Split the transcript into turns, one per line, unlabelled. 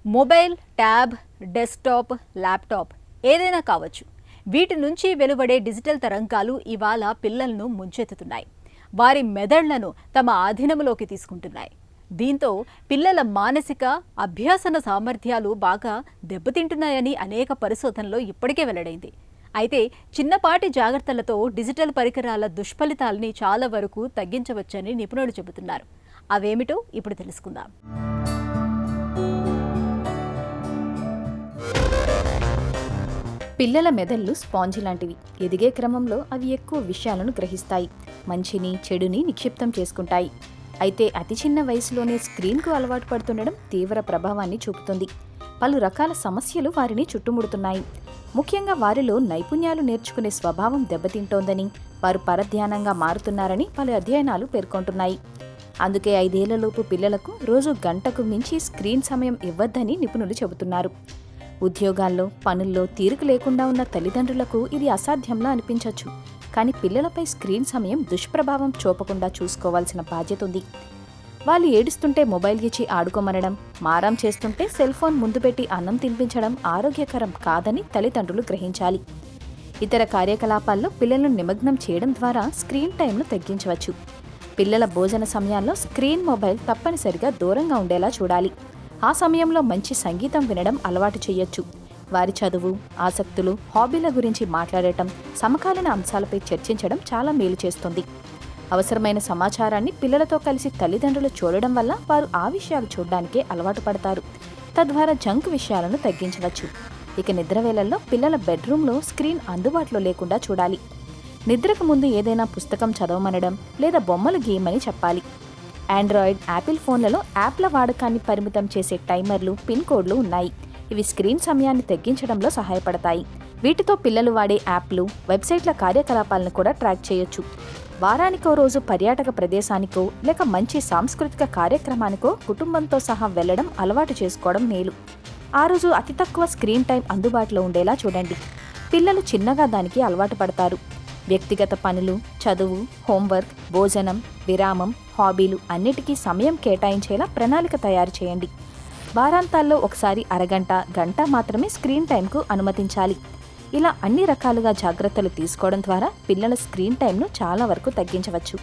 Mobile, tab, desktop, laptop ఏదైనా కావచ్చు. వీటి నుంచి వెలువడే డిజిటల్ తరంగాలు ఇవాళ పిల్లలను ముంచెత్తుతున్నాయి. వారి మెదళ్లను తమ ఆధీనంలోకి తీసుకుంటున్నాయి. దీంతో పిల్లల మానసిక, అభ్యాసన సామర్థ్యాలు బాగా దెబ్బతింటున్నాయని అనేక పరిశోధనలో ఇప్పటికే వెల్లడైంది. అయితే చిన్నపాటి జాగ్రత్తలతో డిజిటల్ పరికరాల దుష్ఫలితాలని చాలా వరకు తగ్గించవచ్చని నిపుణులు చెబుతున్నారు. అవేమిటో ఇప్పుడు తెలుసుకుందాం.
పిల్లల మెదళ్ళు స్పాంజి లాంటివి. ఎదిగే క్రమంలో అవి ఎక్కువ విషయాలను గ్రహిస్తాయి, మంచిని చెడుని నిక్షిప్తం చేసుకుంటాయి. అయితే అతి చిన్న వయసులోనే స్క్రీన్కు అలవాటు పడుతుండడం తీవ్ర ప్రభావాన్ని చూపుతుంది. పలు రకాల సమస్యలు వారిని చుట్టుముడుతున్నాయి. ముఖ్యంగా వారిలో నైపుణ్యాలు నేర్చుకునే స్వభావం దెబ్బతింటోందని, వారు పరధ్యానంగా మారుతున్నారని పలు అధ్యయనాలు పేర్కొంటున్నాయి. అందుకే 5 ఏళ్లలోపు పిల్లలకు రోజు గంటకు మించి స్క్రీన్ సమయం ఇవ్వద్దని నిపుణులు చెబుతున్నారు. ఉద్యోగాల్లో, పనుల్లో తీరిక లేకుండా ఉన్న తల్లిదండ్రులకు ఇది అసాధ్యంలా అనిపించవచ్చు. కానీ పిల్లలపై స్క్రీన్ సమయం దుష్ప్రభావం చూపకుండా చూసుకోవాల్సిన బాధ్యత ఉంది. వాళ్ళు ఏడుస్తుంటే మొబైల్ ఇచ్చి ఆడుకోమనడం, మారం చేస్తుంటే సెల్ ఫోన్ ముందు పెట్టి అన్నం తినిపించడం ఆరోగ్యకరం కాదని తల్లిదండ్రులు గ్రహించాలి. ఇతర కార్యకలాపాల్లో పిల్లలను నిమగ్నం చేయడం ద్వారా స్క్రీన్ టైంను తగ్గించవచ్చు. పిల్లల భోజన సమయాల్లో స్క్రీన్, మొబైల్ తప్పనిసరిగా దూరంగా ఉండేలా చూడాలి. ఆ సమయంలో మంచి సంగీతం వినడం అలవాటు చేయొచ్చు. వారి చదువు, ఆసక్తులు, హాబీల గురించి మాట్లాడటం, సమకాలీన అంశాలపై చర్చించడం చాలా మేలు చేస్తుంది. అవసరమైన సమాచారాన్ని పిల్లలతో కలిసి తల్లిదండ్రులు చూడడం వల్ల వారు ఆ విషయాలు చూడడానికే అలవాటు పడతారు. తద్వారా జంక్ విషయాలను తగ్గించవచ్చు. ఇక నిద్రవేళల్లో పిల్లల బెడ్రూమ్లో స్క్రీన్ అందుబాటులో లేకుండా చూడాలి. నిద్రకు ముందు ఏదైనా పుస్తకం చదవమనడం లేదా బొమ్మలు గీయమని చెప్పాలి. ఆండ్రాయిడ్, యాపిల్ ఫోన్లలో యాప్ల వాడకాన్ని పరిమితం చేసే టైమర్లు, పిన్ కోడ్లు ఉన్నాయి. ఇవి స్క్రీన్ సమయాన్ని తగ్గించడంలో సహాయపడతాయి. వీటితో పిల్లలు వాడే యాప్లు, వెబ్సైట్ల కార్యకలాపాలను కూడా ట్రాక్ చేయొచ్చు. వారానికో రోజు పర్యాటక ప్రదేశానికో లేక మంచి సాంస్కృతిక కార్యక్రమానికో కుటుంబంతో సహా వెళ్లడం అలవాటు చేసుకోవడం మేలు. ఆ రోజు అతి తక్కువ స్క్రీన్ టైం అందుబాటులో ఉండేలా చూడండి. పిల్లలు చిన్నగా దానికి అలవాటు పడతారు. వ్యక్తిగత పనులు, చదువు, హోంవర్క్, భోజనం, విరామం, హాబీలు అన్నిటికీ సమయం కేటాయించేలా ప్రణాళిక తయారు చేయండి. వారాంతాల్లో ఒకసారి అరగంట, గంట మాత్రమే స్క్రీన్ టైంకు అనుమతించాలి. ఇలా అన్ని రకాలుగా జాగ్రత్తలు తీసుకోవడం ద్వారా పిల్లల స్క్రీన్ టైంను చాలా వరకు తగ్గించవచ్చు.